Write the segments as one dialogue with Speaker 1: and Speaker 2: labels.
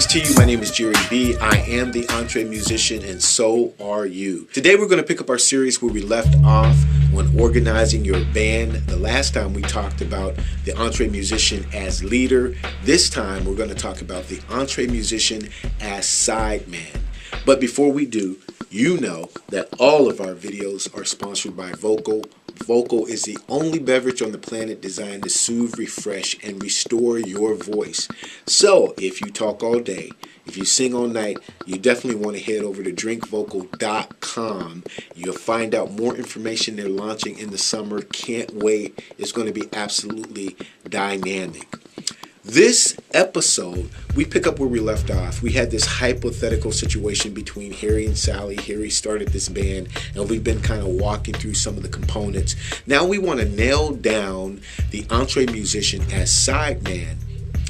Speaker 1: to you. My name is Jere B. I am the EntreMusician, and so are you. Today we're going to pick up our series where we left off when organizing your band. The last time we talked about the EntreMusician as leader. This time we're going to talk about the EntreMusician as sideman. But before we do, you know that all of our videos are sponsored by Vocal. Vocal is the only beverage on the planet designed to soothe, refresh, and restore your voice. So, if you talk all day, if you sing all night, you definitely want to head over to drinkvocal.com. You'll find out more information they're launching in the summer. Can't wait. It's going to be absolutely dynamic. This episode, we pick up where we left off. We had this hypothetical situation between Harry and Sally. Harry started this band, and we've been kind of walking through some of the components. Now we want to nail down the EntreMusician as sideman,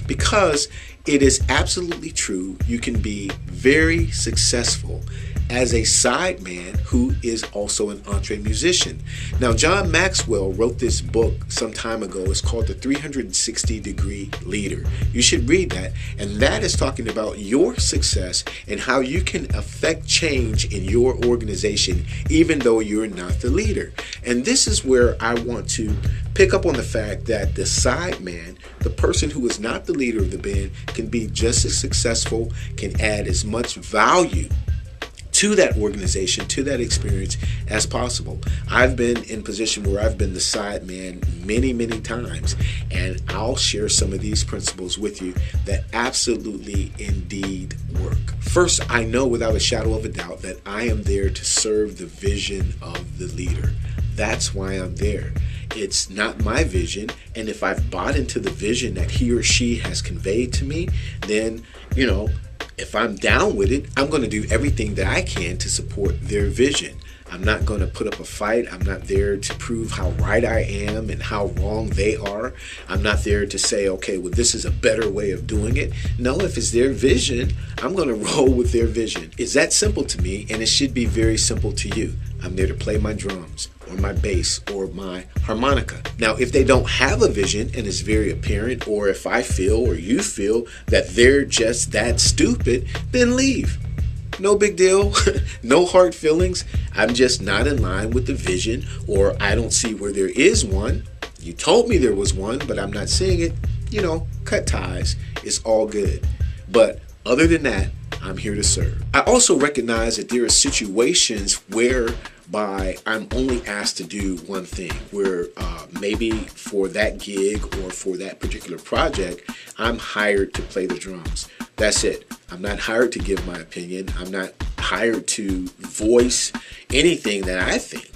Speaker 1: because it is absolutely true you can be very successful as a sideman who is also an EntreMusician. Now, John Maxwell wrote this book some time ago. It's called The 360-Degree Leader. You should read that. And that is talking about your success and how you can affect change in your organization even though you're not the leader. And this is where I want to pick up on the fact that the sideman, the person who is not the leader of the band, can be just as successful, can add as much value to that organization, to that experience as possible. I've been in position where I've been the sideman many, many times, and I'll share some of these principles with you that absolutely indeed work. First, I know without a shadow of a doubt that I am there to serve the vision of the leader. That's why I'm there. It's not my vision, and if I've bought into the vision that he or she has conveyed to me, then, if I'm down with it, I'm going to do everything that I can to support their vision. I'm not going to put up a fight. I'm not there to prove how right I am and how wrong they are. I'm not there to say, okay, well, this is a better way of doing it. No, if it's their vision, I'm going to roll with their vision. It's that simple to me, and it should be very simple to you. I'm there to play my drums or my bass or my harmonica. Now, if they don't have a vision and it's very apparent, or if I feel or you feel that they're just that stupid, then leave. No big deal. No hard feelings. I'm just not in line with the vision, or I don't see where there is one. You told me there was one, but I'm not seeing it. Cut ties. It's all good. But other than that, I'm here to serve. I also recognize that there are situations whereby I'm only asked to do one thing, where maybe for that gig or for that particular project, I'm hired to play the drums. That's it. I'm not hired to give my opinion. I'm not hired to voice anything that I think.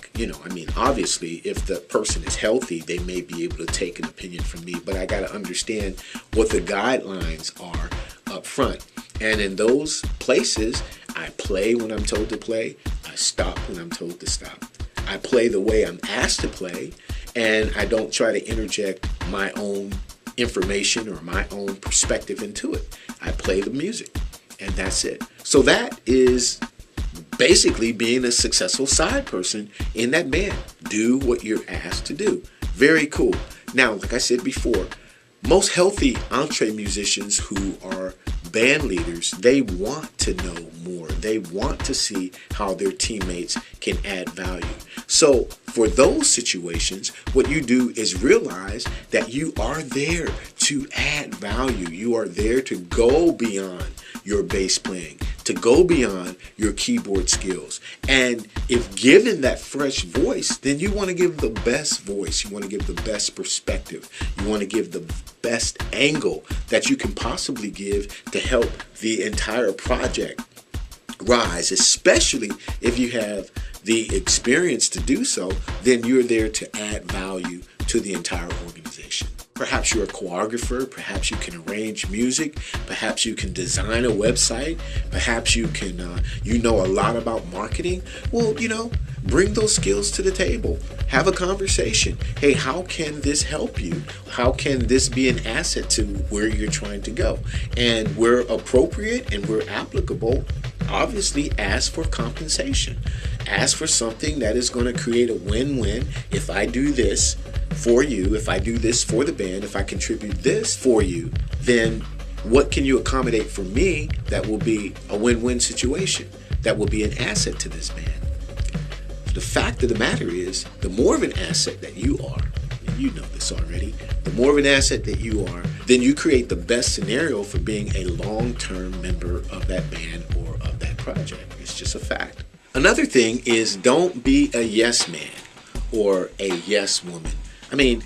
Speaker 1: Obviously, if the person is healthy, they may be able to take an opinion from me, but I got to understand what the guidelines are up front. And in those places, I play when I'm told to play. I stop when I'm told to stop. I play the way I'm asked to play, and I don't try to interject my own information or my own perspective into it. I play the music, and that's it. So that is basically being a successful side person in that band. Do what you're asked to do. Very cool. Now, like I said before, most healthy EntreMusicians who are band leaders, they want to know more. They want to see how their teammates can add value. So for those situations, what you do is realize that you are there to add value. You are there to go beyond your bass playing, to go beyond your keyboard skills. And if given that fresh voice, then you want to give the best voice. You want to give the best perspective. You want to give the best angle that you can possibly give to help the entire project rise, especially if you have the experience to do so. Then you're there to add value to the entire organization. Perhaps you're a choreographer, perhaps you can arrange music, perhaps you can design a website, perhaps you can, know a lot about marketing. Well, bring those skills to the table. Have a conversation. Hey, how can this help you? How can this be an asset to where you're trying to go? And where appropriate and where applicable, obviously ask for compensation. Ask for something that is going to create a win-win. If I do this for you, if I do this for the band, if I contribute this for you, then What can you accommodate for me that will be a win-win situation, that will be an asset to this band? The fact of the matter is, the more of an asset that you are, and you know this already, the more of an asset that you are, then you create the best scenario for being a long-term member of that band or of that project. It's just a fact. Another thing is, don't be a yes man or a yes woman. I mean,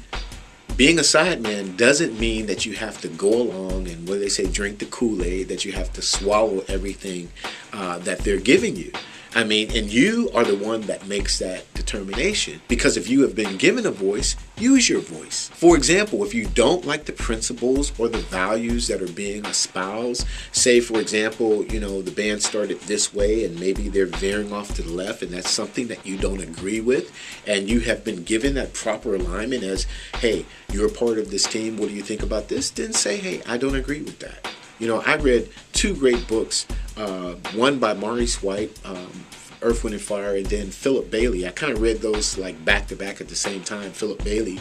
Speaker 1: being a sideman doesn't mean that you have to go along and, what do they say, drink the Kool-Aid, that you have to swallow everything that they're giving you. I mean, and you are the one that makes that determination, because if you have been given a voice, use your voice. For example, if you don't like the principles or the values that are being espoused, say, for example, you know, the band started this way and maybe they're veering off to the left, and that's something that you don't agree with, and you have been given that proper alignment as, hey, you're a part of this team, what do you think about this? Then say, hey, I don't agree with that. You know, I read two great books, one by Maurice White, Earth, Wind, and Fire, and then Philip Bailey. I kind of read those like back to back at the same time. Philip Bailey,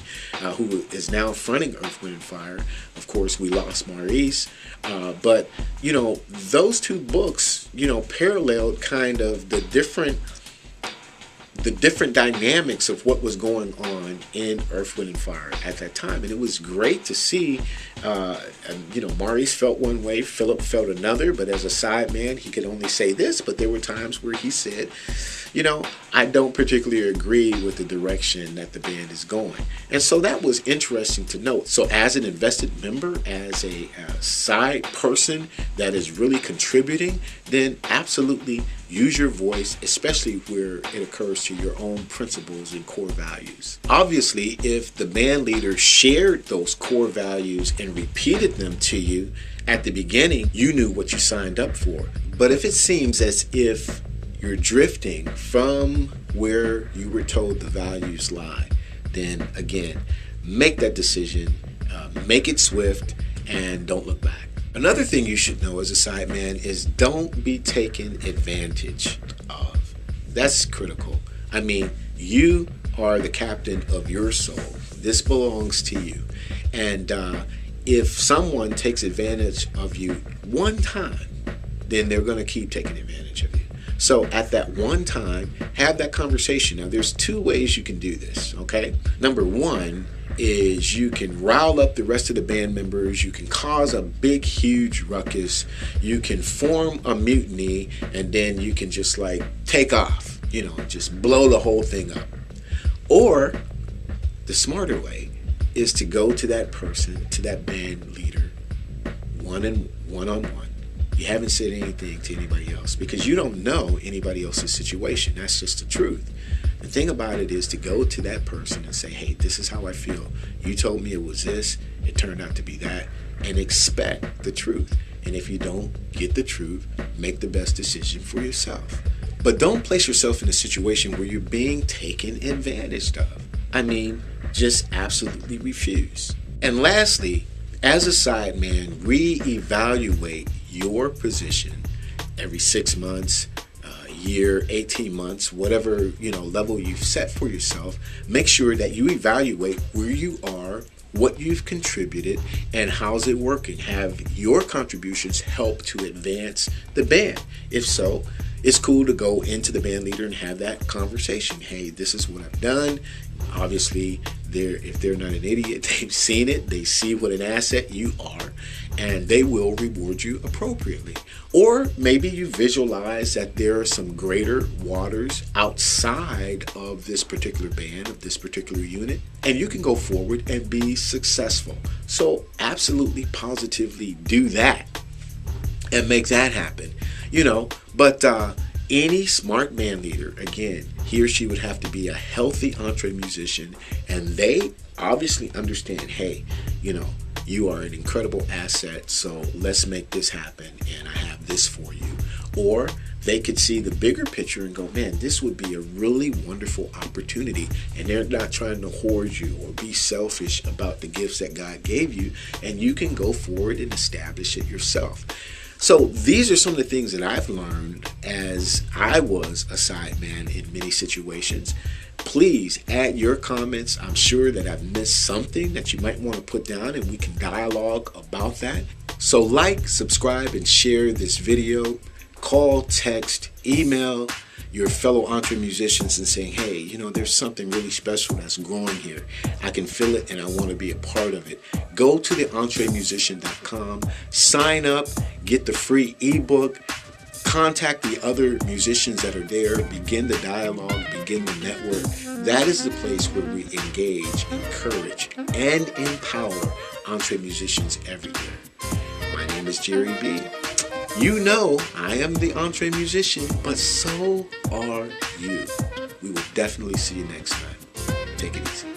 Speaker 1: who is now fronting Earth, Wind, and Fire. Of course, we lost Maurice. But, you know, those two books, you know, paralleled kind of the different dynamics of what was going on in Earth, Wind, and Fire at that time. And it was great to see, you know, Maurice felt one way, Philip felt another, but as a sideman, he could only say this, but there were times where he said, you know, I don't particularly agree with the direction that the band is going. And so that was interesting to note. So as an invested member, as a side person that is really contributing, then absolutely use your voice, especially where it occurs to your own principles and core values. Obviously, if the band leader shared those core values and repeated them to you at the beginning, you knew what you signed up for. But if it seems as if you're drifting from where you were told the values lie, then again, make that decision, make it swift, and don't look back. Another thing you should know as a sideman is don't be taken advantage of. That's critical. I mean, you are the captain of your soul. This belongs to you. And if someone takes advantage of you one time, then they're going to keep taking advantage of you. So at that one time, have that conversation. Now, there's two ways you can do this, okay? Number one is you can rile up the rest of the band members. You can cause a big, huge ruckus. You can form a mutiny, and then you can just like take off, you know, just blow the whole thing up. Or the smarter way is to go to that person, to that band leader, one-on-one. You haven't said anything to anybody else because you don't know anybody else's situation. That's just the truth. The thing about it is to go to that person and say, hey, this is how I feel. You told me it was this. It turned out to be that. And expect the truth. And if you don't get the truth, make the best decision for yourself. But don't place yourself in a situation where you're being taken advantage of. I mean, just absolutely refuse. And lastly, as a sideman, reevaluate your position every 6 months, year, 18 months, whatever, you know, level you've set for yourself. Make sure that you evaluate where you are, what you've contributed, and how's it working. Have your contributions help to advance the band? If so, it's cool to go into the band leader and have that conversation. Hey, this is what I've done. Obviously, if they're not an idiot, they've seen it. They see what an asset you are, and they will reward you appropriately. Or maybe you visualize that there are some greater waters outside of this particular band, of this particular unit, and you can go forward and be successful. So absolutely, positively do that and make that happen. You know, but any smart band leader, again, he or she would have to be a healthy EntreMusician, and they obviously understand, hey, you know, you are an incredible asset, so let's make this happen, and I have this for you. Or they could see the bigger picture and go, man, this would be a really wonderful opportunity, and they're not trying to hoard you or be selfish about the gifts that God gave you, and you can go forward and establish it yourself. So these are some of the things that I've learned as I was a sideman in many situations. Please add your comments. I'm sure that I've missed something that you might want to put down, and we can dialogue about that. So like, subscribe, and share this video. Call, text, email your fellow EntreMusicians and saying, hey, you know, there's something really special that's growing here. I can feel it and I want to be a part of it. Go to the EntreMusician.com, sign up, get the free ebook, contact the other musicians that are there, begin the dialogue, begin the network. That is the place where we engage, encourage, and empower EntreMusicians everywhere. My name is Jere B. You know I am the EntreMusician, but so are you. We will definitely see you next time. Take it easy.